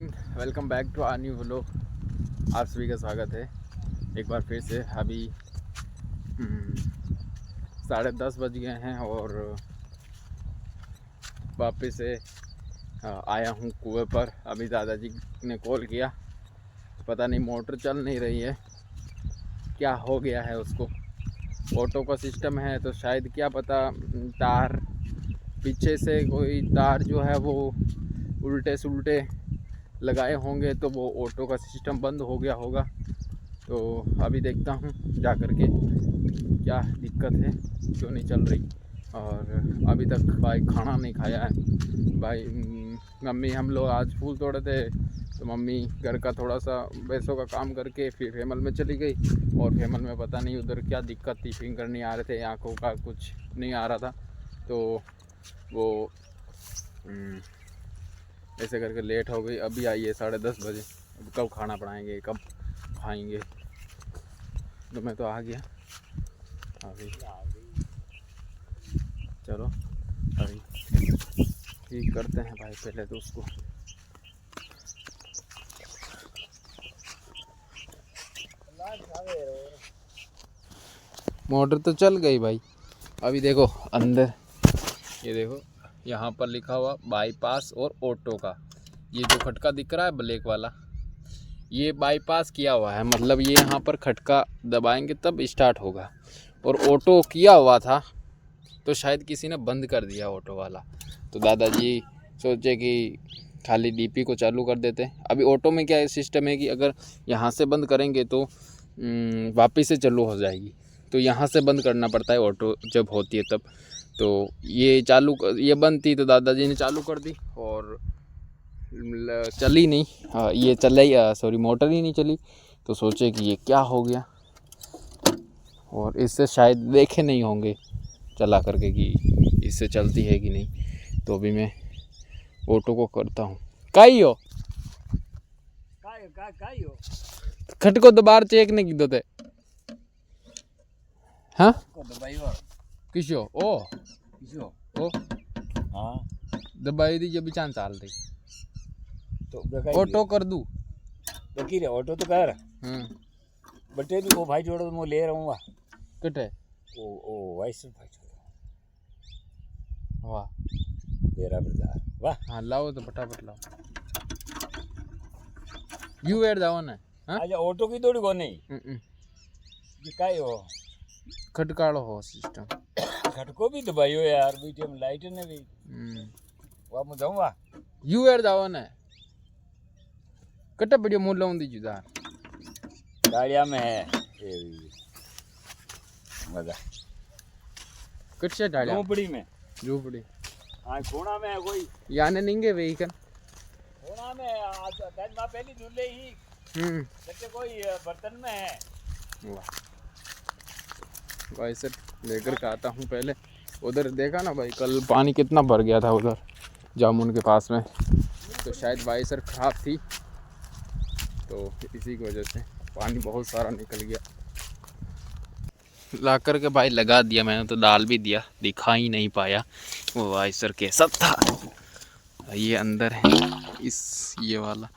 Welcome back to our new vlog. आप सभी का स्वागत है एक बार फिर से। अभी 10:30 बज गए हैं और वापस से आया हूँ कुएं पर। अभी दादाजी ने कॉल किया, पता नहीं मोटर चल नहीं रही है, क्या हो गया है उसको। ऑटो का सिस्टम है तो शायद क्या पता तार पीछे से कोई तार जो है वो उल्टे सुल्टे लगाए होंगे तो वो ऑटो का सिस्टम बंद हो गया होगा। तो अभी देखता हूँ जा कर के क्या दिक्कत है, क्यों नहीं चल रही। और अभी तक भाई खाना नहीं खाया है। भाई मम्मी हम लोग आज फूल तोड़े थे तो मम्मी घर का थोड़ा सा पैसों का काम करके फिर फेमल में चली गई। और फेमल में पता नहीं उधर क्या दिक्कत थी, फिंगर नहीं आ रहे थे, आँखों का कुछ नहीं आ रहा था। तो वो ऐसे करके लेट हो गई। अभी आई है 10:30 बजे। अब कब खाना बनाएंगे, कब खाएंगे। तो मैं तो आ गया अभी। चलो अभी ठीक करते हैं भाई पहले तो उसको। मोटर तो चल गई भाई। अभी देखो अंदर, ये देखो यहाँ पर लिखा हुआ बाईपास और ऑटो का। ये जो खटका दिख रहा है ब्लैक वाला, ये बाईपास किया हुआ है, मतलब ये यहाँ पर खटका दबाएंगे तब स्टार्ट होगा। और ऑटो किया हुआ था तो शायद किसी ने बंद कर दिया ऑटो वाला। तो दादाजी सोचे कि खाली डीपी को चालू कर देते। अभी ऑटो में क्या सिस्टम है कि अगर यहाँ से बंद करेंगे तो वापस से चालू हो जाएगी, तो यहाँ से बंद करना पड़ता है ऑटो जब होती है तब। तो ये बंद थी तो दादाजी ने चालू कर दी और चली नहीं। ये चल ही सॉरी मोटर ही नहीं चली। तो सोचे कि ये क्या हो गया, और इससे शायद देखे नहीं होंगे चला करके कि इससे चलती है कि नहीं। तो अभी मैं ऑटो को करता हूँ। काई हो खटको दोबार चेक नहीं की थे। हाँ किसो ओ ओ हाँ दबाई दी जब चांद चाल रही तो ऑटो कर दूँ। बकी रे ऑटो तो कर बटे भी वो भाई जोड़ो मैं ले रहा हूँ वाह कटे ओ वैसे भाई जोड़ो वाह तेरा बाजार वाह हाँ लाओ तो फटाफट लाओ। यू एड जाओ ना। हाँ अच्छा ऑटो की दौड़ी को नहीं ये काई हो खटकाड़ो हो सिस्टम। खटको भी दबाइयो यार बीटीएम लाइट ने भी वाह मैं जाऊँ वाह यू एड जाओ ना कटे बढ़िया मूल लाऊं दी जुदा गाड़िया में है ये भी मजा कट से डालिया झोपड़ी में झोपड़ी हाँ कोना में है कोई याने निंगे वेहिकल कोना में आज दिन माँ पहली झूले ही जैसे कोई बर्तन में है। वाह भाई सर लेकर के आता हूँ। पहले उधर देखा ना भाई, कल पानी कितना भर गया था उधर जामुन के पास में, तो शायद भाई सर खराब थी तो इसी की वजह से पानी बहुत सारा निकल गया। ला कर के भाई लगा दिया मैंने, तो डाल भी दिया, दिखा ही नहीं पाया वो भाई सर कैसा था। ये अंदर है इस ये वाला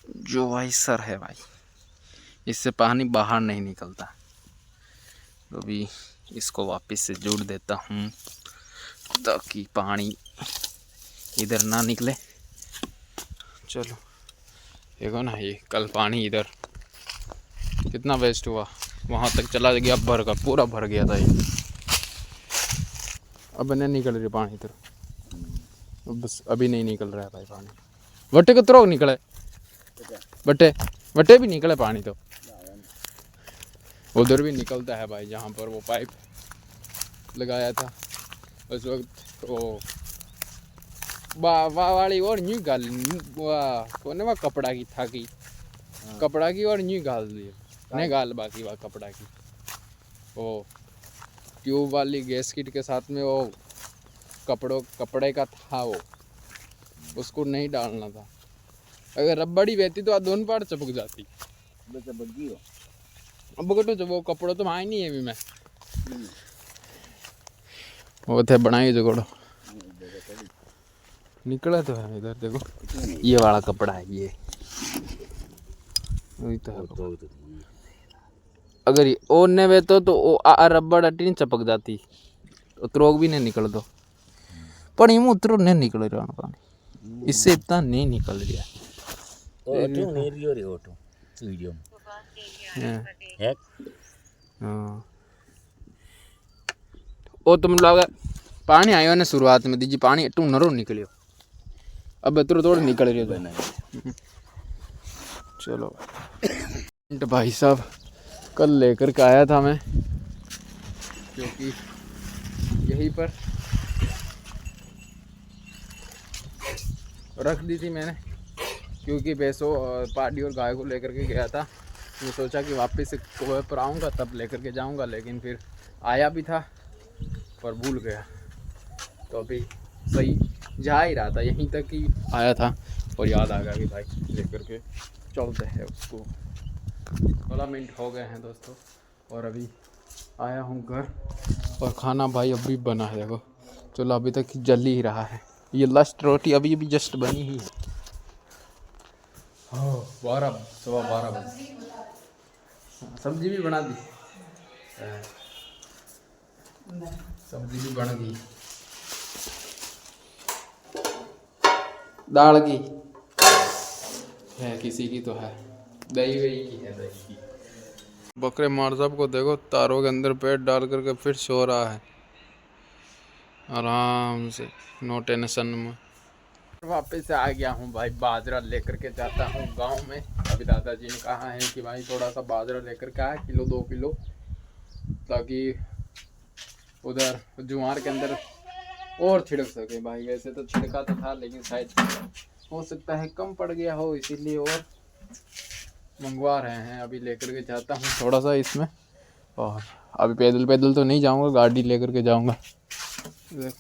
जो भाई सर है भाई, इससे पानी बाहर नहीं निकलता। तो अभी इसको वापस से जोड़ देता हूँ ताकि पानी इधर ना निकले। चलो देखो ना, ये कल पानी इधर कितना वेस्ट हुआ, वहाँ तक चला गया भर का, पूरा भर गया था ये। अब नहीं निकल रही पानी इधर, बस अभी नहीं निकल रहा है भाई पानी। वटे कितरो निकले, वटे वटे भी निकले पानी, तो उधर भी निकलता है भाई जहाँ पर वो पाइप लगाया था उस वक्त। वो वाली और न्यू गाल वाह कोने वह कपड़ा की था कि कपड़ा की और न्यू गाल दी नहीं गाल बाकी वह कपड़ा की। वो ट्यूब वाली गैस किट के साथ में वो कपड़े का था, वो उसको नहीं डालना था। अगर रबड़ी बहती तो दोनों पार चपक जाती। अब तो वो कपड़ों तो माय नहीं है अभी मैं वो थे बनाई जोगड़ो निकला तो है इधर देखो, ये वाला कपड़ा है ये, वही तो है। अगर ये ओढ़ने में तो रबड़ अटी नहीं चपक जाती, उतरोग भी नहीं निकल दो, पर यूं उतरो नहीं निकल रहा पानी, इससे इतना नहीं निकल रहा है। हाँ ओ तुम लोग पानी आयो ने शुरुआत में दीजिए पानी तू नरो निकलियो, अब इतना थोड़ा निकल रही है। चलो भाई साहब कल लेकर के आया था मैं, क्योंकि यहीं पर रख दी थी मैंने, क्योंकि भैंसों और पाड़ी और गाय को लेकर के गया था। मैं सोचा कि वापस से कुएं पर आऊँगा तब लेकर के जाऊँगा, लेकिन फिर आया भी था पर भूल गया। तो अभी सही जा ही रहा था, यहीं तक ही आया था और याद आ गया कि भाई लेकर के चलते हैं उसको। 16 मिनट हो गए हैं दोस्तों और अभी आया हूँ घर, और खाना भाई अभी बना है देखो, चलो अभी तक जल ही रहा है। ये लास्ट रोटी अभी अभी जस्ट बनी ही है। 12 सवा 12 बजे सब्जी भी बना दी, सब्जी भी बन गई, दाल की है, किसी की तो है, दही वही की है, दही की। बकरे मार साहब को देखो तारों के अंदर पेट डाल करके फिर सो रहा है आराम से, नो टेंशन में। वापस से आ गया हूँ भाई, बाजरा लेकर के जाता हूँ गांव में। अभी दादाजी ने कहा है कि भाई थोड़ा सा बाजरा लेकर के आया, किलो 2 किलो, ताकि उधर जुआर के अंदर और छिड़क सके भाई। वैसे तो छिड़का तो था लेकिन शायद हो सकता है कम पड़ गया हो, इसीलिए और मंगवा रहे हैं। अभी लेकर के जाता हूँ थोड़ा सा इसमें, और अभी पैदल पैदल तो नहीं जाऊँगा, गाड़ी लेकर के जाऊँगा।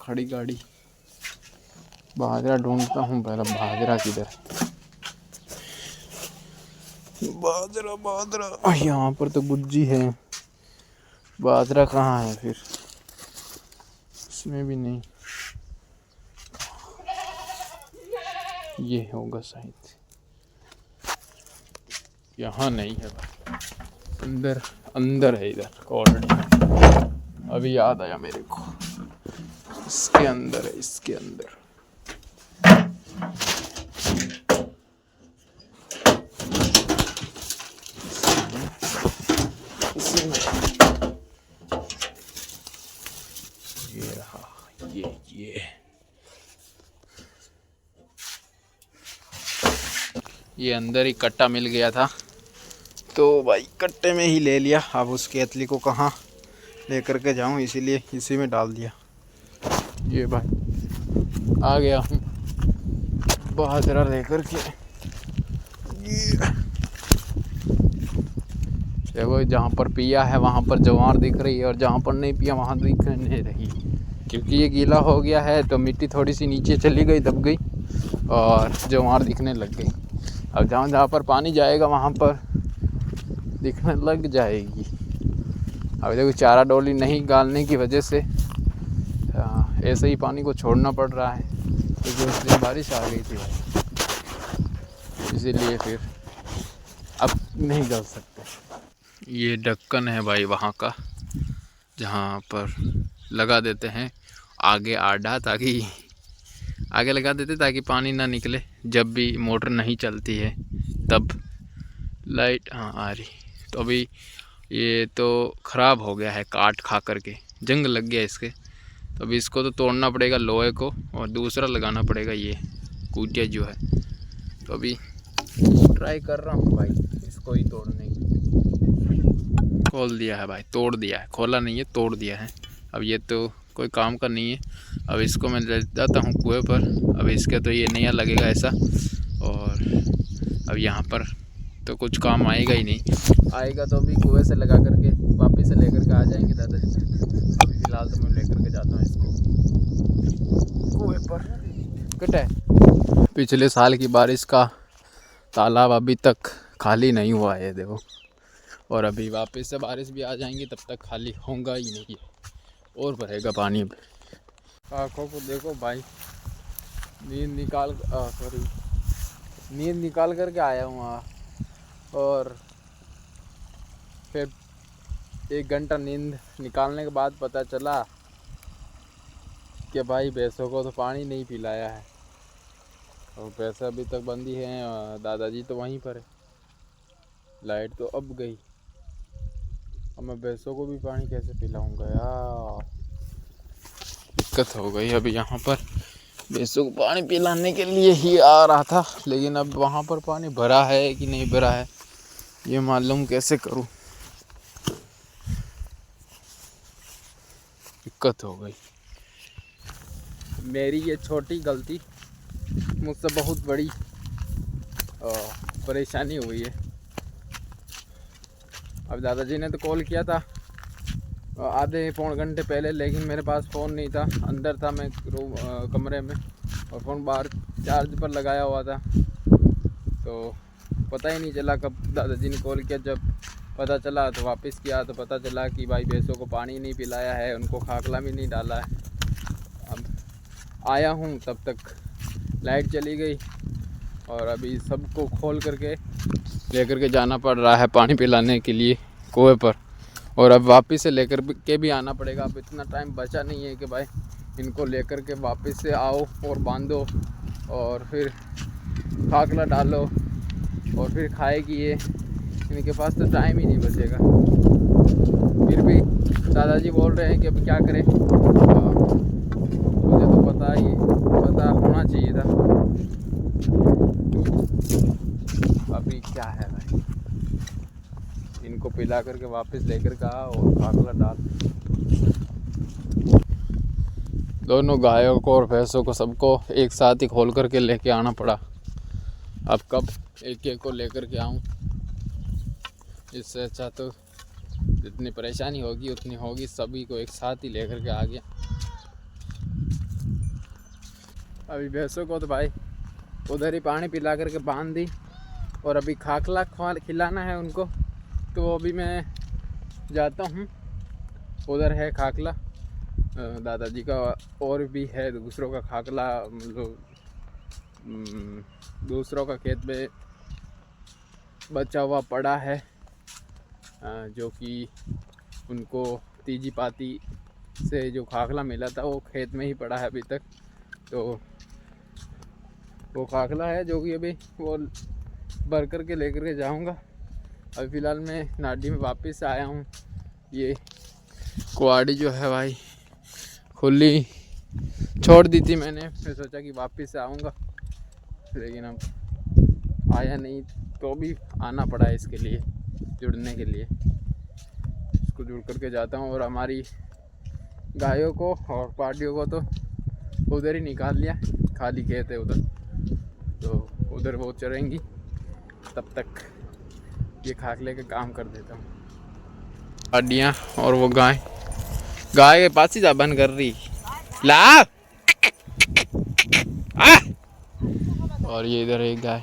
खड़ी गाड़ी, बाजरा ढूंढता हूँ पहले, बाजरा किधर, बाजरा बाजरा यहाँ पर तो गुज्जी है, बाजरा कहाँ है फिर, इसमें भी नहीं, ये होगा शायद, यहाँ नहीं है भाई, अंदर अंदर है इधर ऑलरेडी। अभी याद आया मेरे को, इसके अंदर है, इसके अंदर। ये रहा, ये अंदर ही कट्टा मिल गया था तो भाई कट्टे में ही ले लिया। अब उस केतली को कहाँ लेकर के जाऊँ, इसीलिए इसी में डाल दिया। ये भाई आ गया हूँ बाजरा लेकर के। ये देखो जहाँ पर पिया है वहाँ पर ज्वार दिख रही है, और जहाँ पर नहीं पिया वहाँ दिख नहीं रही, क्योंकि ये गीला हो गया है तो मिट्टी थोड़ी सी नीचे चली गई, दब गई और ज्वार दिखने लग गई। अब जहाँ जहाँ पर पानी जाएगा वहाँ पर दिखने लग जाएगी। अभी देखो चारा डोली नहीं डालने की वजह से ऐसे ही पानी को छोड़ना पड़ रहा है, क्योंकि उस दिन बारिश आ गई थी भाई, इसीलिए फिर अब नहीं डाल सकते। ये ढक्कन है भाई वहाँ का, जहाँ पर लगा देते हैं आगे आड़ा, ताकि आगे लगा देते ताकि पानी ना निकले जब भी मोटर नहीं चलती है तब। लाइट हाँ आ रही। तो अभी ये तो ख़राब हो गया है, काट खा करके जंग लग गया इसके, तो अभी इसको तो तोड़ना पड़ेगा लोहे को, और दूसरा लगाना पड़ेगा ये कूटिया जो है। तो अभी ट्राई कर रहा हूँ भाई इसको ही तोड़ने की। खोल दिया है भाई, तोड़ दिया है, खोला नहीं है, तोड़ दिया है। अब ये तो कोई काम का नहीं है। अब इसको मैं ले जाता हूँ कुएँ पर। अब इसके तो ये नया लगेगा ऐसा, और अब यहाँ पर तो कुछ काम आएगा ही नहीं। आएगा तो अभी कुएँ से लगा करके वापस से लेकर के आ जाएंगे दादाजी। अभी फ़िलहाल तो मैं लेकर के जाता हूँ इसको कुएँ पर। कट है पिछले साल की बारिश का तालाब अभी तक खाली नहीं हुआ है देखो, और अभी वापस से बारिश भी आ जाएंगी तब तक खाली होगा ही नहीं, और भरेगा पानी। आँखों को देखो भाई, नींद निकाल करके आया हूँ वहाँ, और फिर 1 घंटा नींद निकालने के बाद पता चला कि भाई भैंसों को तो पानी नहीं पिलाया है, और भैंसा अभी तक बंदी है, और दादाजी तो वहीं पर है। लाइट तो अब गई, अब मैं भैंसों को भी पानी कैसे पिलाऊंगा यार, दिक्कत हो गई। अभी यहाँ पर भैंसों को पानी पिलाने के लिए ही आ रहा था, लेकिन अब वहाँ पर पानी भरा है कि नहीं भरा है ये मालूम कैसे करूँ, दिक्कत हो गई। मेरी ये छोटी गलती मुझसे बहुत बड़ी परेशानी हुई है। अब दादाजी ने तो कॉल किया था आधे पौन घंटे पहले, लेकिन मेरे पास फ़ोन नहीं था, अंदर था मैं कमरे में, और फ़ोन बाहर चार्ज पर लगाया हुआ था, तो पता ही नहीं चला कब दादाजी ने कॉल किया। जब पता चला तो वापस किया तो पता चला कि भाई भैंसों को पानी नहीं पिलाया है, उनको खाकला भी नहीं डाला है। अब आया हूँ तब तक लाइट चली गई, और अभी सबको खोल करके लेकर के जाना पड़ रहा है पानी पिलाने के लिए कुएं पर, और अब वापस से लेकर के भी आना पड़ेगा। अब इतना टाइम बचा नहीं है कि भाई इनको लेकर के वापस से आओ और बांधो और फिर खाकला डालो और फिर खाएगी ये, इनके पास तो टाइम ही नहीं बचेगा। फिर भी दादाजी बोल रहे हैं कि अब क्या करें, मुझे तो पता होना चाहिए था। अभी क्या है भाई, इनको पिला करके वापस लेकर के आओ और खाकला डाल। दोनों गायों को और भैंसों को सबको एक साथ ही खोल करके लेके आना पड़ा। अब कब एक एक को लेकर के आऊँ, इससे अच्छा तो जितनी परेशानी होगी उतनी होगी, सभी को एक साथ ही लेकर के आ गया। अभी भैंसों को तो भाई उधर ही पानी पिला करके बांध दी, और अभी खाकला खिलाना है उनको, तो अभी मैं जाता हूँ। उधर है खाकला दादाजी का, और भी है दूसरों का खाकला, मतलब दूसरों का खेत में बचा हुआ पड़ा है, जो कि उनको तीजी पाती से जो खाकला मिला था वो खेत में ही पड़ा है अभी तक। तो वो खाकला है जो कि अभी वो भर कर के लेकर के जाऊंगा। अभी फ़िलहाल मैं नाडी में वापस आया हूँ। ये कुआड़ी जो है भाई खुली छोड़ दी थी मैंने, फिर सोचा कि वापस से आऊँगा, लेकिन अब आया नहीं, तो भी आना पड़ा इसके लिए, जुड़ने के लिए। इसको जुड़ करके जाता हूँ, और हमारी गायों को और पार्टियों को तो उधर ही निकाल लिया, खाली खेत है उधर, तो उधर वो चरेंगी, तब तक ये खाकले का काम कर देता हूँ। पार्टियाँ और वो गाय के पास ही जा बंद कर रही ला आ! और ये इधर एक गाय।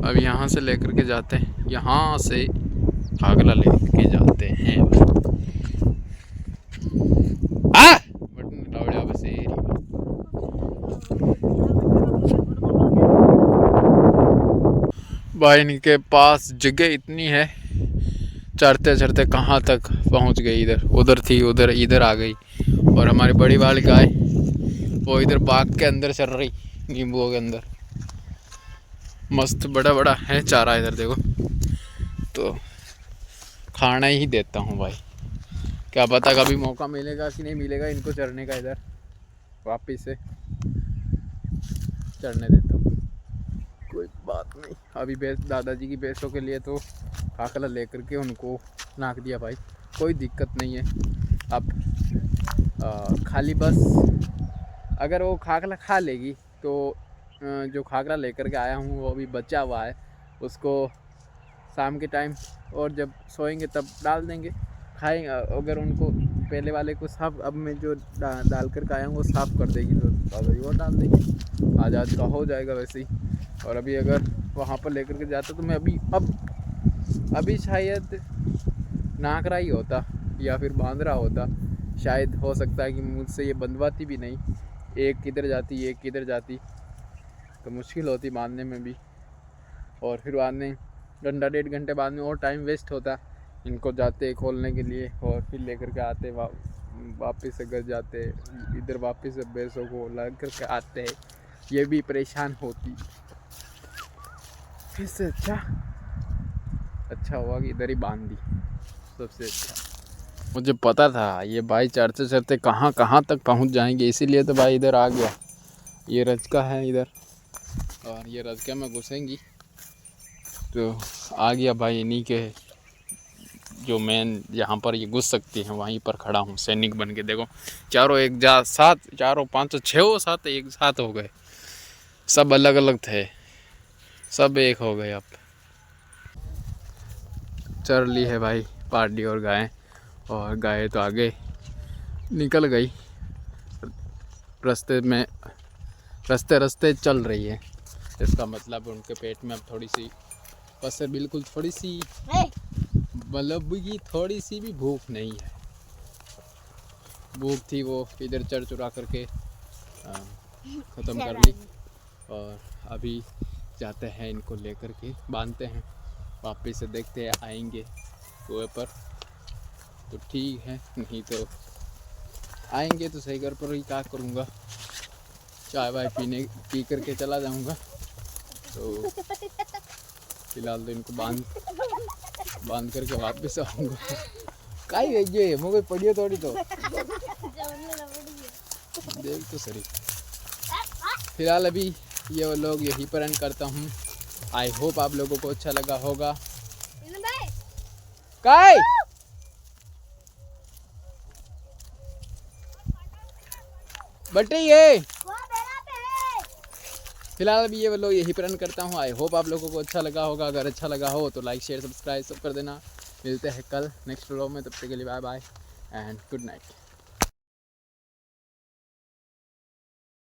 अब यहाँ से लेकर के जाते हैं, यहाँ से खाकला लेकर के जाते हैं। भाई इनके पास जगह इतनी है, चढ़ते चढ़ते कहाँ तक पहुँच गई, इधर उधर थी, उधर इधर आ गई। और हमारी बड़ी वाली गाय वो इधर बाग के अंदर चल रही, नींबुओं के अंदर। मस्त बड़ा बड़ा है चारा इधर देखो, तो खाना ही देता हूँ भाई। क्या पता कभी मौका मिलेगा कि नहीं मिलेगा इनको चरने का, इधर वापिस से चढ़ने देता हूँ, कोई बात नहीं। अभी दादाजी की भैंसों के लिए तो खाकला लेकर के उनको नाक दिया भाई, कोई दिक्कत नहीं है। अब खाली बस अगर वो खाकला खा लेगी तो जो खाकला लेकर के आया हूँ वो अभी बचा हुआ है, उसको शाम के टाइम और जब सोएंगे तब डाल देंगे, खाएंगे। अगर उनको पहले वाले को साफ, अब मैं जो डाल कर के आया हूँ वो साफ़ कर देगी तो दादाजी वो डाल देंगे, आज़ाद का हो जाएगा वैसे ही। और अभी अगर वहाँ पर लेकर के जाता तो मैं अभी शायद नाक रहा ही होता या फिर बांध रहा होता, शायद हो सकता है कि मुझसे ये बंधवाती भी नहीं। एक किधर जाती एक किधर जाती, तो मुश्किल होती बांधने में भी। और फिर बांधने घंटा 1.5 घंटे बाद में और टाइम वेस्ट होता इनको जाते खोलने के लिए, और फिर लेकर के आते वापस से घर जाते, इधर वापस से भैंसों को ला करके आते, ये भी परेशान होती। फिर से अच्छा हुआ कि इधर ही बांध दी, सबसे अच्छा। मुझे पता था ये भाई चढ़ते चढ़ते कहाँ कहाँ तक पहुँच जाएंगे, इसीलिए तो भाई इधर आ गया। ये रजका है इधर, और ये रजका में घुसेंगी तो आ गया भाई इन्हीं के जो मेन यहाँ पर ये घुस सकती हैं, वहीं पर खड़ा हूँ सैनिक बन के। देखो चारों एक साथ, चारों 5 6 साथ एक साथ हो गए, सब अलग अलग थे, सब एक हो गए। अब चर ली है भाई पार्टी और गाय, और गाय तो आगे निकल गई, रास्ते चल रही है। इसका मतलब उनके पेट में अब थोड़ी सी बस बिल्कुल थोड़ी सी मतलब की थोड़ी सी भी भूख नहीं है। भूख थी वो इधर चर चुरा करके ख़त्म कर ली, और अभी जाते हैं इनको लेकर के बांधते हैं, वापस से देखते हैं आएंगे कुएं पर तो ठीक है, नहीं तो आएंगे तो सही। घर पर ही क्या करूँगा, चाय वाय पी करके चला जाऊँगा। तो फिलहाल तो इनको बांध करके वापस आऊँगा। काई गई मुझे पड़ियो थोड़ी तो देख तो सही। फिलहाल अभी ये लोग यहीं पर एंड करता हूँ। आई होप आप लोगों को अच्छा लगा होगा। काय बटे ये फिलहाल अभी ये लोग यहीं पर एंड करता हूँ। आई होप आप लोगों को अच्छा लगा होगा। अगर अच्छा लगा हो तो लाइक शेयर सब्सक्राइब सब कर देना। मिलते हैं कल नेक्स्ट व्लॉग में, तब तक के लिए bye bye and good night.